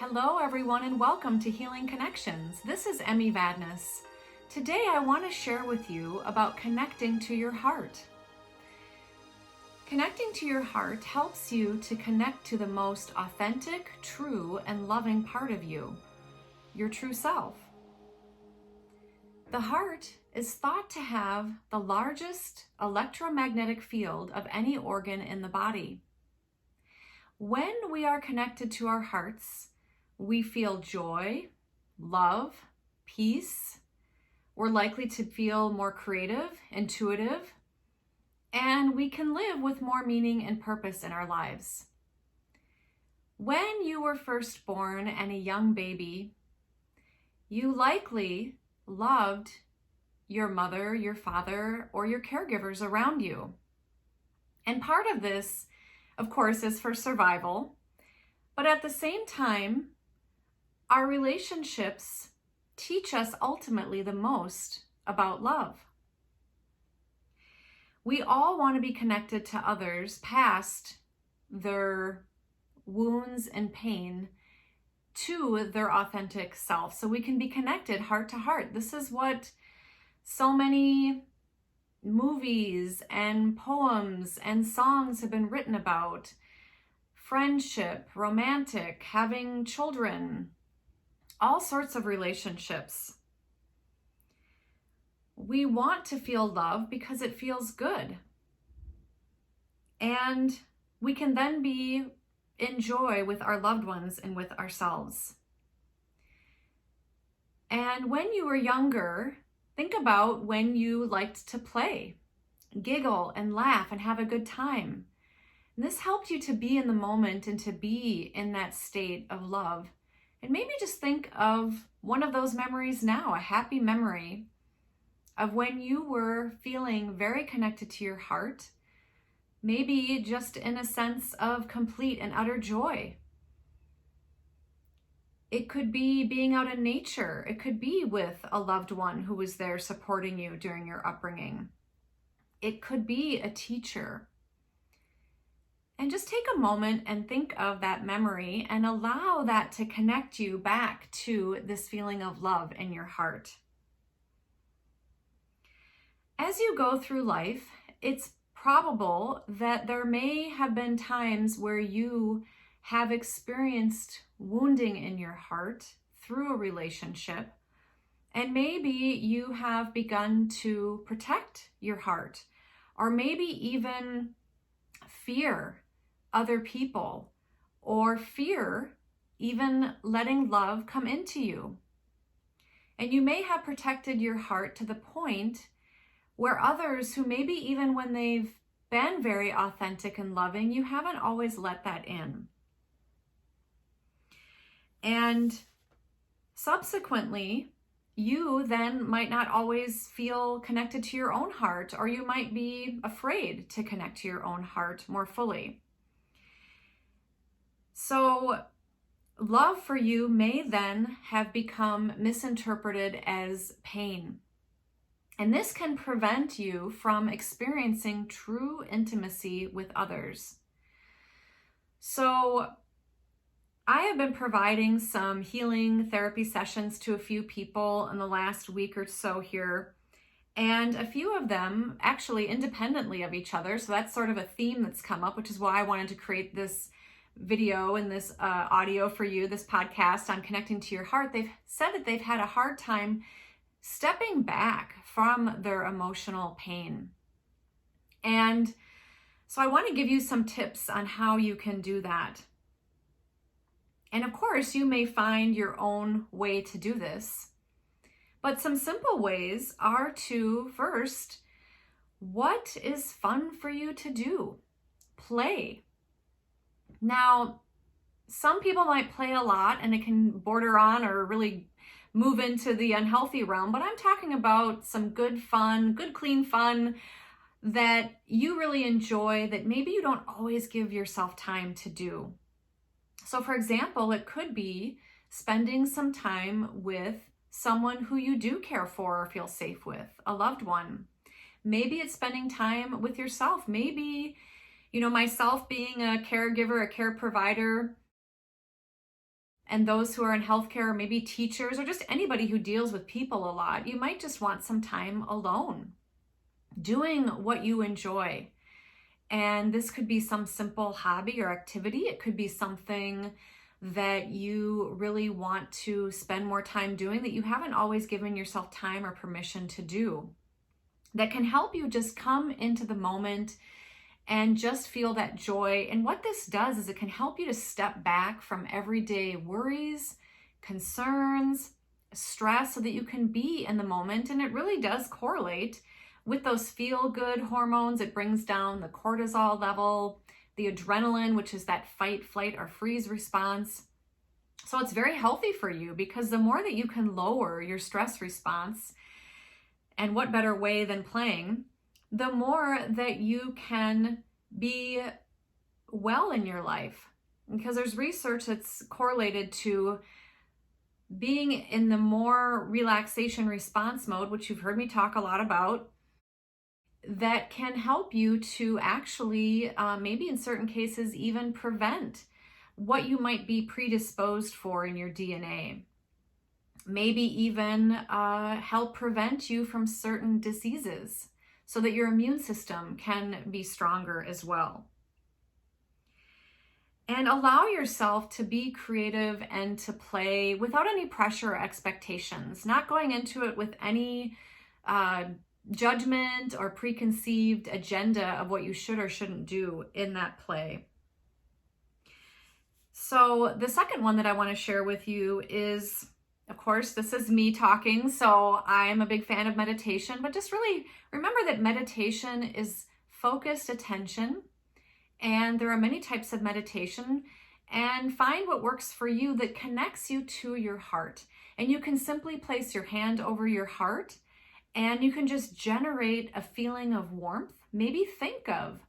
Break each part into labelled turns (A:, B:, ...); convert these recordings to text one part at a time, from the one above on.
A: Hello everyone and welcome to Healing Connections. This is Emmy Vadnais. Today I want to share with you about connecting to your heart. Connecting to your heart helps you to connect to the most authentic, true, and loving part of you, your true self. The heart is thought to have the largest electromagnetic field of any organ in the body. When we are connected to our hearts, we feel joy, love, peace. We're likely to feel more creative, intuitive, and we can live with more meaning and purpose in our lives. When you were first born and a young baby, you likely loved your mother, your father, or your caregivers around you. And part of this, of course, is for survival. But at the same time, our relationships teach us ultimately the most about love. We all want to be connected to others past their wounds and pain to their authentic self, so we can be connected heart to heart. This is what so many movies and poems and songs have been written about. Friendship, romantic, having children, all sorts of relationships. We want to feel love because it feels good. And we can then be in joy with our loved ones and with ourselves. And when you were younger, think about when you liked to play, giggle and laugh and have a good time. And this helped you to be in the moment and to be in that state of love. And maybe just think of one of those memories now, a happy memory of when you were feeling very connected to your heart, maybe just in a sense of complete and utter joy. It could be being out in nature. It could be with a loved one who was there supporting you during your upbringing. It could be a teacher. And just take a moment and think of that memory and allow that to connect you back to this feeling of love in your heart. As you go through life, it's probable that there may have been times where you have experienced wounding in your heart through a relationship, and maybe you have begun to protect your heart, or maybe even fear other people, or fear even letting love come into you. And you may have protected your heart to the point where others who maybe even when they've been very authentic and loving, you haven't always let that in. And subsequently, you then might not always feel connected to your own heart, or you might be afraid to connect to your own heart more fully. So love for you may then have become misinterpreted as pain. And this can prevent you from experiencing true intimacy with others. So I have been providing some healing therapy sessions to a few people in the last week or so here, and a few of them actually independently of each other. So that's sort of a theme that's come up, which is why I wanted to create this video and this audio for you, this podcast on connecting to your heart. They've said that they've had a hard time stepping back from their emotional pain. And so I want to give you some tips on how you can do that. And of course, you may find your own way to do this. But some simple ways are to first, what is fun for you to do? Play. Now, some people might play a lot and it can border on or really move into the unhealthy realm, but I'm talking about some good fun, good clean fun that you really enjoy that maybe you don't always give yourself time to do. So for example, it could be spending some time with someone who you do care for or feel safe with, a loved one. Maybe it's spending time with yourself. Maybe, myself being a caregiver, a care provider, and those who are in healthcare, maybe teachers, or just anybody who deals with people a lot, you might just want some time alone, doing what you enjoy. And this could be some simple hobby or activity. It could be something that you really want to spend more time doing that you haven't always given yourself time or permission to do, that can help you just come into the moment and just feel that joy. And what this does is it can help you to step back from everyday worries, concerns, stress, so that you can be in the moment. And it really does correlate with those feel-good hormones. It brings down the cortisol level, the adrenaline, which is that fight, flight, or freeze response. So it's very healthy for you, because the more that you can lower your stress response, and what better way than playing, the more that you can be well in your life. Because there's research that's correlated to being in the more relaxation response mode, which you've heard me talk a lot about, that can help you to actually, maybe in certain cases, even prevent what you might be predisposed for in your DNA. Maybe even help prevent you from certain diseases, so that your immune system can be stronger as well. And allow yourself to be creative and to play without any pressure or expectations, not going into it with any judgment or preconceived agenda of what you should or shouldn't do in that play. So the second one that I want to share with you is, of course, this is me talking, so I'm a big fan of meditation, but just really remember that meditation is focused attention, and there are many types of meditation, and find what works for you that connects you to your heart. And you can simply place your hand over your heart, and you can just generate a feeling of warmth. Maybe think of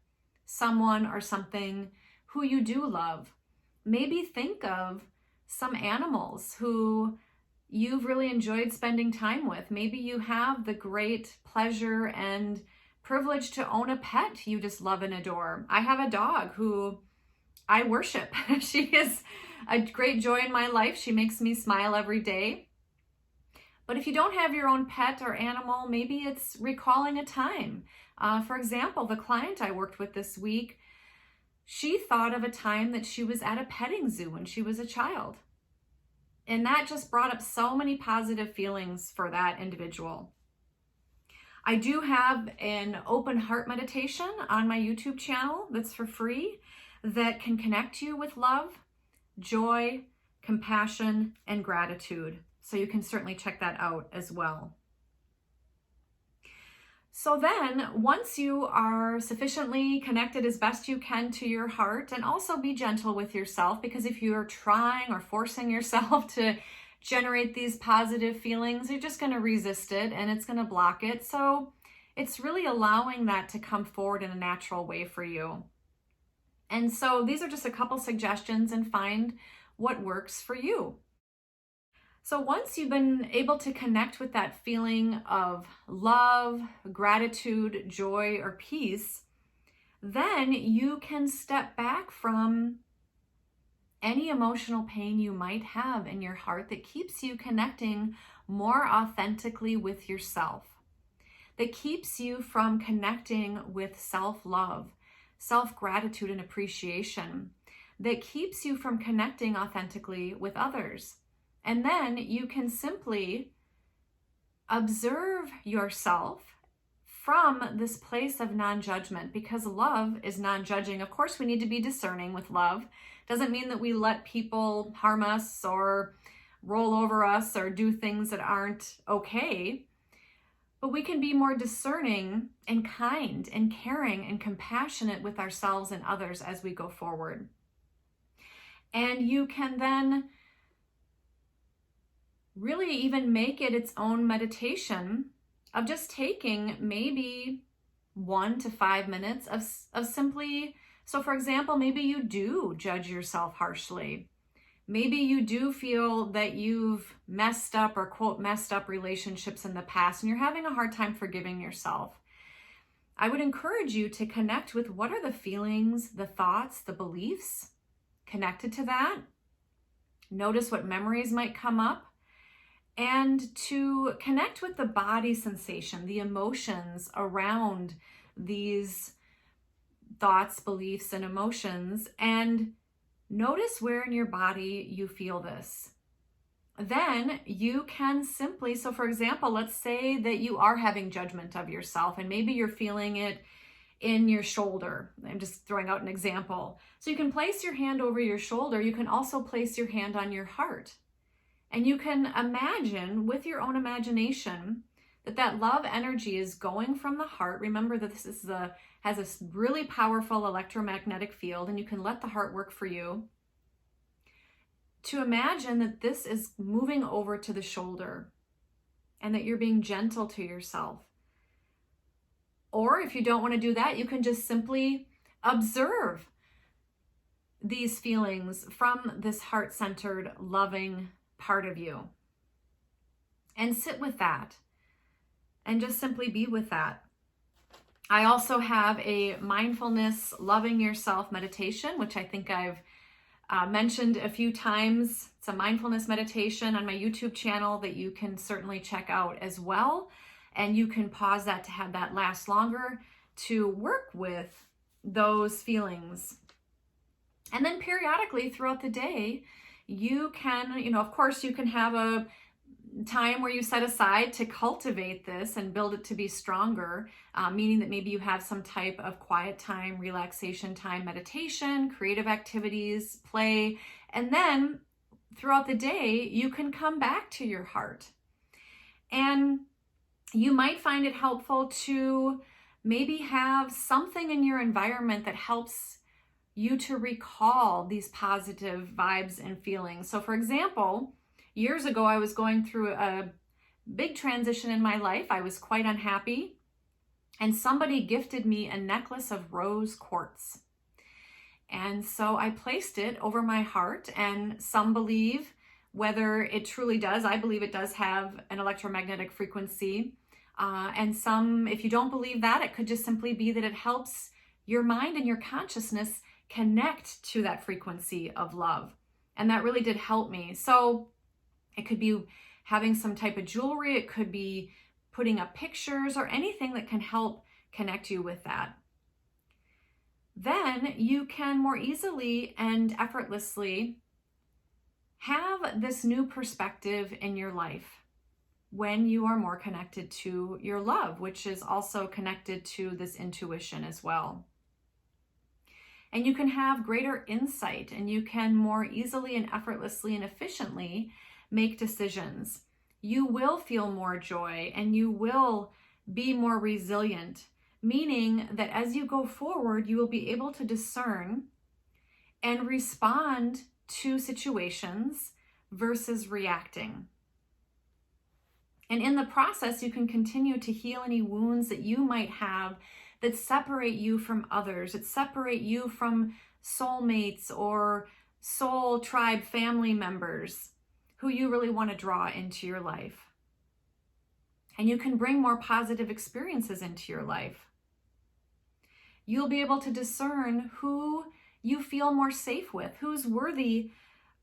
A: someone or something who you do love. Maybe think of some animals who you've really enjoyed spending time with. Maybe you have the great pleasure and privilege to own a pet you just love and adore. I have a dog who I worship. She is a great joy in my life. She makes me smile every day. But if you don't have your own pet or animal, maybe it's recalling a time. For example, the client I worked with this week, she thought of a time that she was at a petting zoo when she was a child. And that just brought up so many positive feelings for that individual. I do have an open heart meditation on my YouTube channel that's for free, that can connect you with love, joy, compassion, and gratitude. So you can certainly check that out as well. So then, once you are sufficiently connected as best you can to your heart, and also be gentle with yourself, because if you're trying or forcing yourself to generate these positive feelings, you're just going to resist it and it's going to block it. So it's really allowing that to come forward in a natural way for you. And so these are just a couple suggestions, and find what works for you. So once you've been able to connect with that feeling of love, gratitude, joy, or peace, then you can step back from any emotional pain you might have in your heart that keeps you connecting more authentically with yourself, that keeps you from connecting with self-love, self-gratitude, and appreciation, that keeps you from connecting authentically with others. And then you can simply observe yourself from this place of non-judgment, because love is non-judging. Of course, we need to be discerning with love. Doesn't mean that we let people harm us or roll over us or do things that aren't okay. But we can be more discerning and kind and caring and compassionate with ourselves and others as we go forward. And you can then really even make it its own meditation of just taking maybe 1 to 5 minutes of simply, so for example, maybe you do judge yourself harshly. Maybe you do feel that you've messed up or quote messed up relationships in the past and you're having a hard time forgiving yourself. I would encourage you to connect with what are the feelings, the thoughts, the beliefs connected to that, Notice what memories might come up, and to connect with the body sensation, the emotions around these thoughts, beliefs, and emotions, and notice where in your body you feel this. Then you can simply, so for example, let's say that you are having judgment of yourself and maybe you're feeling it in your shoulder. I'm just throwing out an example. So you can place your hand over your shoulder. You can also place your hand on your heart. And you can imagine with your own imagination that love energy is going from the heart. Remember that this is has a really powerful electromagnetic field, and you can let the heart work for you. To imagine that this is moving over to the shoulder and that you're being gentle to yourself. Or if you don't want to do that, you can just simply observe these feelings from this heart-centered, loving part of you. And sit with that and just simply be with that. I also have a mindfulness, loving yourself meditation, which I think I've mentioned a few times. It's a mindfulness meditation on my YouTube channel that you can certainly check out as well. And you can pause that to have that last longer, to work with those feelings. And then periodically throughout the day, you can, of course, you can have a time where you set aside to cultivate this and build it to be stronger, meaning that maybe you have some type of quiet time, relaxation time, meditation, creative activities, play, and then throughout the day, you can come back to your heart. And you might find it helpful to maybe have something in your environment that helps you to recall these positive vibes and feelings. So for example, years ago, I was going through a big transition in my life. I was quite unhappy, and somebody gifted me a necklace of rose quartz. And so I placed it over my heart, and some believe, whether it truly does, I believe it does have an electromagnetic frequency. And some, if you don't believe that, it could just simply be that it helps your mind and your consciousness connect to that frequency of love. And that really did help me. So it could be having some type of jewelry. It could be putting up pictures or anything that can help connect you with that. Then you can more easily and effortlessly have this new perspective in your life when you are more connected to your love, which is also connected to this intuition as well. And you can have greater insight, and you can more easily and effortlessly and efficiently make decisions. You will feel more joy, and you will be more resilient, meaning that as you go forward, you will be able to discern and respond to situations versus reacting. And in the process, you can continue to heal any wounds that you might have that separate you from others, that separate you from soulmates or soul tribe family members who you really want to draw into your life. And you can bring more positive experiences into your life. You'll be able to discern who you feel more safe with, who's worthy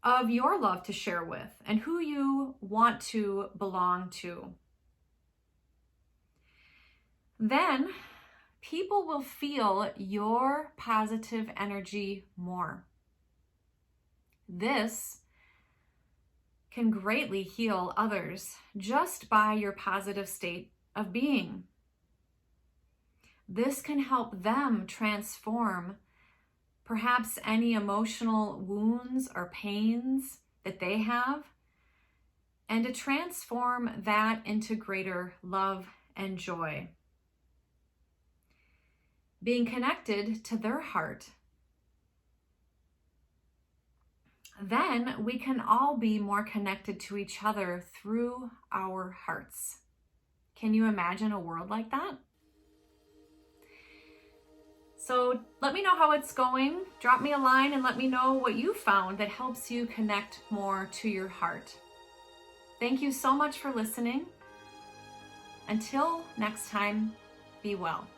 A: of your love to share with, and who you want to belong to. Then people will feel your positive energy more. This can greatly heal others just by your positive state of being. This can help them transform perhaps any emotional wounds or pains that they have, and to transform that into greater love and joy. Being connected to their heart, then we can all be more connected to each other through our hearts. Can you imagine a world like that? So let me know how it's going. Drop me a line and let me know what you found that helps you connect more to your heart. Thank you so much for listening. Until next time, be well.